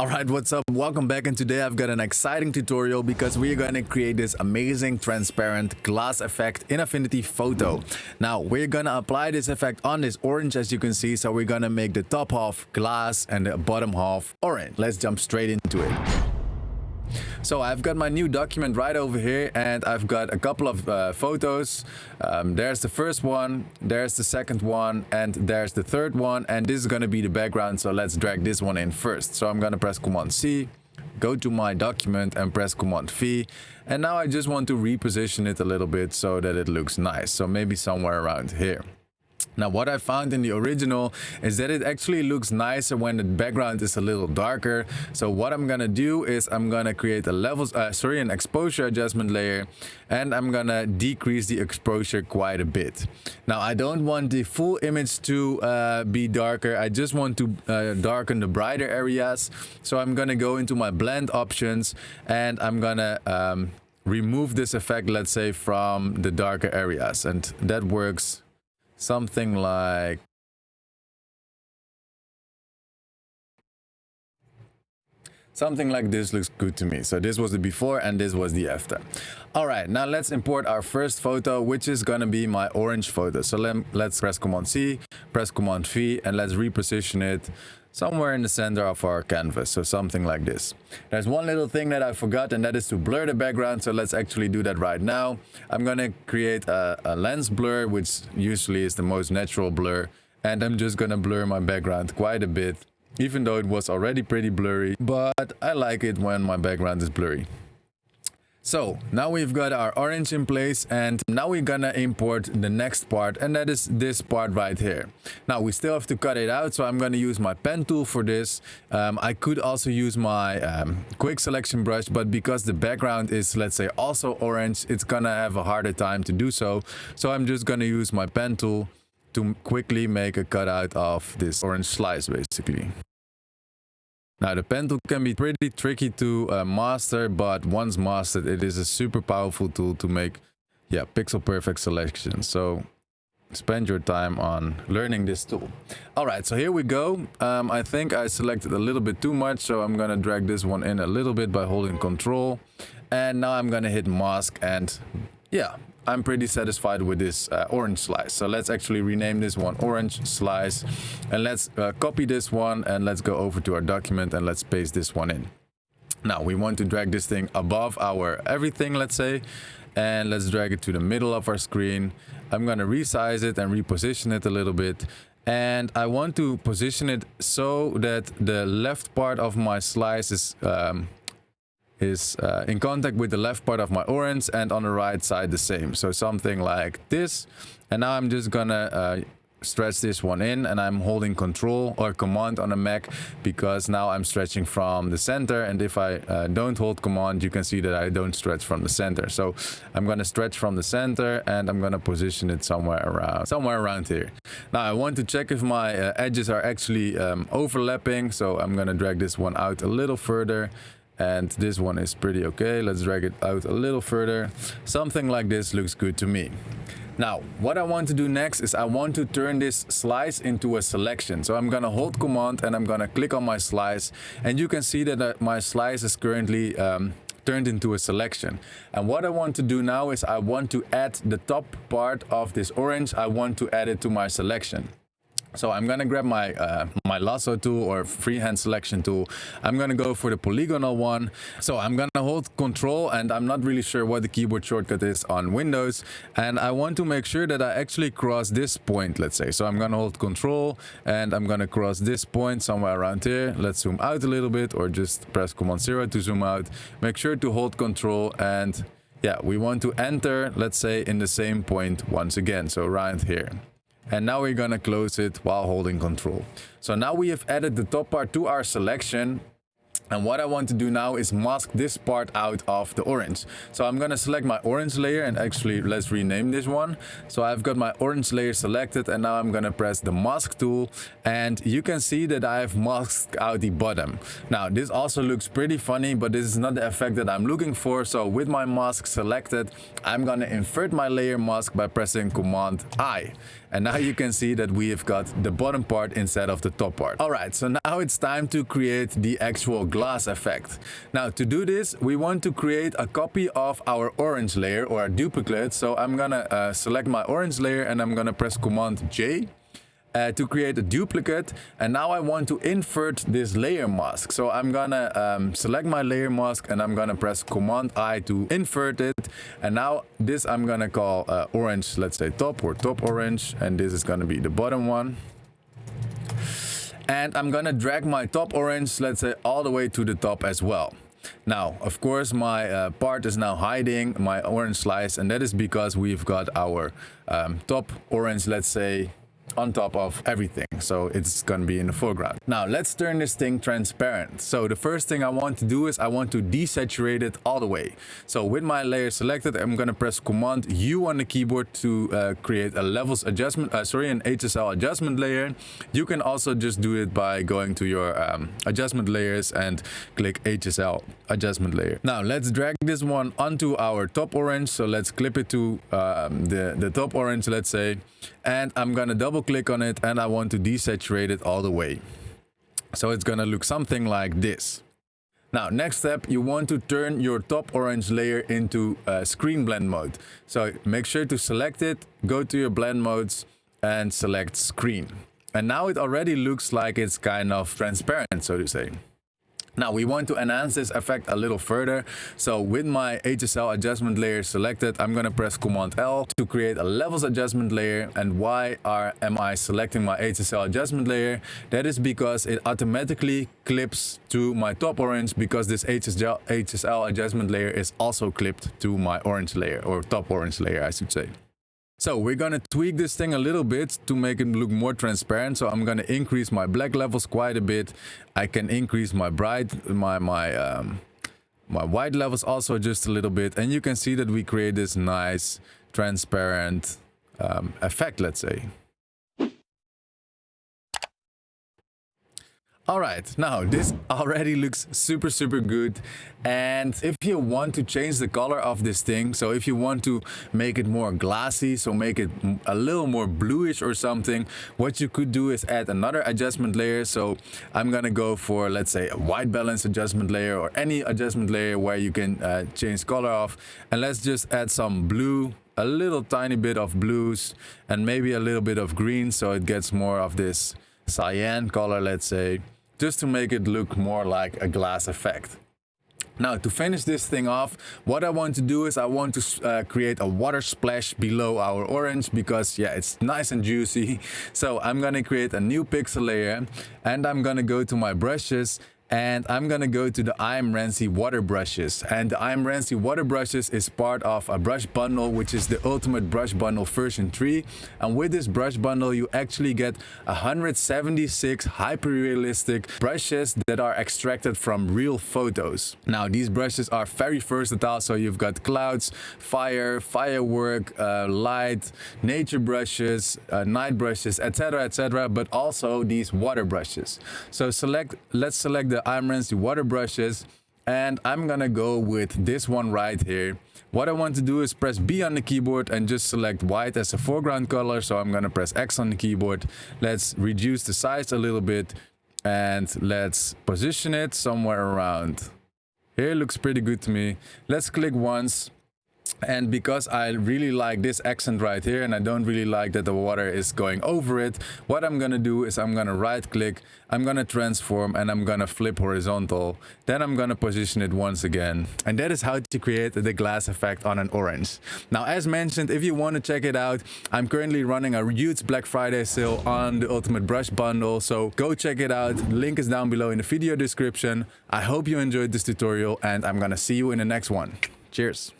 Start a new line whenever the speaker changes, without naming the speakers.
Alright, what's up? Welcome back, and today I've got an exciting tutorial because we're going to create this amazing transparent glass effect in Affinity Photo. Now, we're going to apply this effect on this orange, as you can see, so we're going to make the top half glass and the bottom half orange. Let's jump straight into it. So I've got my new document right over here, and I've got a couple of photos. There's the first one, there's the second one, and there's the third one, and this is going to be the background, so let's drag this one in first. So I'm going to press Command C, go to my document and press Command V, and now I just want to reposition it a little bit so that it looks nice, so maybe somewhere around here. Now, what I found in the original is that it actually looks nicer when the background is a little darker. So what I'm gonna do is I'm gonna create an exposure adjustment layer, and I'm gonna decrease the exposure quite a bit. Now, I don't want the full image to be darker. I just want to darken the brighter areas. So I'm gonna go into my blend options, and I'm gonna remove this effect, let's say, from the darker areas, and that works something like this. Looks good to me. So this was the before and this was the after. All right, now let's import our first photo, which is gonna be my orange photo. So let's press Command C, press Command V, and let's reposition it somewhere in the center of our canvas, so something like this. There's one little thing that I forgot, and that is to blur the background, so let's actually do that right now. I'm gonna create a lens blur, which usually is the most natural blur, and I'm just gonna blur my background quite a bit, even though it was already pretty blurry, but I like it when my background is blurry. So now we've got our orange in place, and now we're gonna import the next part, and that is this part right here. Now we still have to cut it out, so I'm gonna use my pen tool for this. I could also use my quick selection brush, but because the background is, let's say, also orange, it's gonna have a harder time to do so. So I'm just gonna use my pen tool to quickly make a cutout of this orange slice, basically. Now, the pen tool can be pretty tricky to master, but once mastered, it is a super powerful tool to make, pixel perfect selections. So spend your time on learning this tool. All right, so here we go. I think I selected a little bit too much, so I'm gonna drag this one in a little bit by holding Control. And now I'm gonna hit mask, and I'm pretty satisfied with this orange slice. So let's actually rename this one orange slice, and let's copy this one, and let's go over to our document and let's paste this one in. Now we want to drag this thing above our everything, let's say, and let's drag it to the middle of our screen. I'm gonna resize it and reposition it a little bit, and I want to position it so that the left part of my slice is in contact with the left part of my orange, and on the right side the same, so something like this. And now I'm just gonna stretch this one in, and I'm holding Control or Command on a Mac because now I'm stretching from the center, and if I don't hold Command, you can see that I don't stretch from the center. So I'm gonna stretch from the center, and I'm gonna position it somewhere around here. Now I want to check if my edges are actually overlapping, so I'm gonna drag this one out a little further. And this one is pretty okay. Let's drag it out a little further. Something like this looks good to me. Now, what I want to do next is I want to turn this slice into a selection. So I'm gonna hold Command, and I'm gonna click on my slice, and you can see that my slice is currently turned into a selection. And what I want to do now is I want to add the top part of this orange. I want to add it to my selection. So I'm gonna grab my my lasso tool or freehand selection tool. I'm gonna go for the polygonal one. So I'm gonna hold Control, and I'm not really sure what the keyboard shortcut is on Windows. And I want to make sure that I actually cross this point, let's say. So I'm gonna hold Control, and I'm gonna cross this point somewhere around here. Let's zoom out a little bit, or just press Command 0 to zoom out. Make sure to hold Control, and we want to enter, let's say, in the same point once again, so around here. And now we're gonna close it while holding Control. So now we have added the top part to our selection. And what I want to do now is mask this part out of the orange. So I'm gonna select my orange layer, and actually let's rename this one. So I've got my orange layer selected, and now I'm gonna press the mask tool, and you can see that I have masked out the bottom. Now this also looks pretty funny, but this is not the effect that I'm looking for. So with my mask selected, I'm gonna invert my layer mask by pressing Command I. And now you can see that we have got the bottom part instead of the top part. All right, so now it's time to create the actual glass effect. Now to do this, we want to create a copy of our orange layer or a duplicate. So I'm gonna select my orange layer and I'm gonna press Command J. To create a duplicate, and now I want to invert this layer mask. So I'm gonna select my layer mask and I'm gonna press Command I to invert it. And now this I'm gonna call orange, let's say top or top orange, and this is gonna be the bottom one. And I'm gonna drag my top orange, let's say, all the way to the top as well. Now, of course, my part is now hiding my orange slice, and that is because we've got our top orange, let's say, on top of everything, so it's gonna be in the foreground. Now let's turn this thing transparent. So the first thing I want to do is I want to desaturate it all the way. So with my layer selected, I'm gonna press Command U on the keyboard to create a levels adjustment, an HSL adjustment layer. You can also just do it by going to your adjustment layers and click HSL adjustment layer. Now let's drag this one onto our top orange. So let's clip it to the top orange, let's say, and I'm gonna double click on it and I want to desaturate it all the way. So it's gonna look something like this. Now, next step, you want to turn your top orange layer into screen blend mode. So make sure to select it, go to your blend modes and select screen. And now it already looks like it's kind of transparent, so to say. Now we want to enhance this effect a little further. So with my HSL adjustment layer selected, I'm going to press Command L to create a levels adjustment layer. And why am I selecting my HSL adjustment layer? That is because it automatically clips to my top orange, because this HSL adjustment layer is also clipped to my orange layer, or top orange layer, I should say. So we're gonna tweak this thing a little bit to make it look more transparent. So I'm gonna increase my black levels quite a bit. I can increase my my white levels also just a little bit, and you can see that we create this nice transparent effect, let's say. All right, now this already looks super good. And if you want to change the color of this thing, so if you want to make it more glassy, so make it a little more bluish or something, what you could do is add another adjustment layer. So I'm gonna go for, let's say, a white balance adjustment layer or any adjustment layer where you can change color of. And let's just add some blue, a little tiny bit of blues, and maybe a little bit of green, so it gets more of this cyan color, let's say, just to make it look more like a glass effect. Now to finish this thing off, what I want to do is I want to create a water splash below our orange, because yeah, it's nice and juicy. So I'm gonna create a new pixel layer, and I'm gonna go to my brushes, and I'm gonna go to the IAMRENSI water brushes. And the IAMRENSI water brushes is part of a brush bundle, which is the ultimate brush bundle version 3. And with this brush bundle, you actually get 176 hyper-realistic brushes that are extracted from real photos. Now, these brushes are very versatile. So you've got clouds, fire, firework, light, nature brushes, night brushes, etc., but also these water brushes. So let's select the IAMRENSI water brushes, and I'm gonna go with this one right here. What I want to do is press B on the keyboard and just select white as a foreground color. So I'm gonna press X on the keyboard. Let's reduce the size a little bit, and let's position it somewhere around here. Looks pretty good to me. Let's click once. And because I really like this accent right here, and I don't really like that the water is going over it, what I'm gonna do is I'm gonna right click, I'm gonna transform, and I'm gonna flip horizontal. Then I'm gonna position it once again. And that is how to create the glass effect on an orange. Now, as mentioned, if you want to check it out, I'm currently running a huge Black Friday sale on the Ultimate Brush Bundle. So go check it out. Link is down below in the video description. I hope you enjoyed this tutorial, and I'm gonna see you in the next one. Cheers.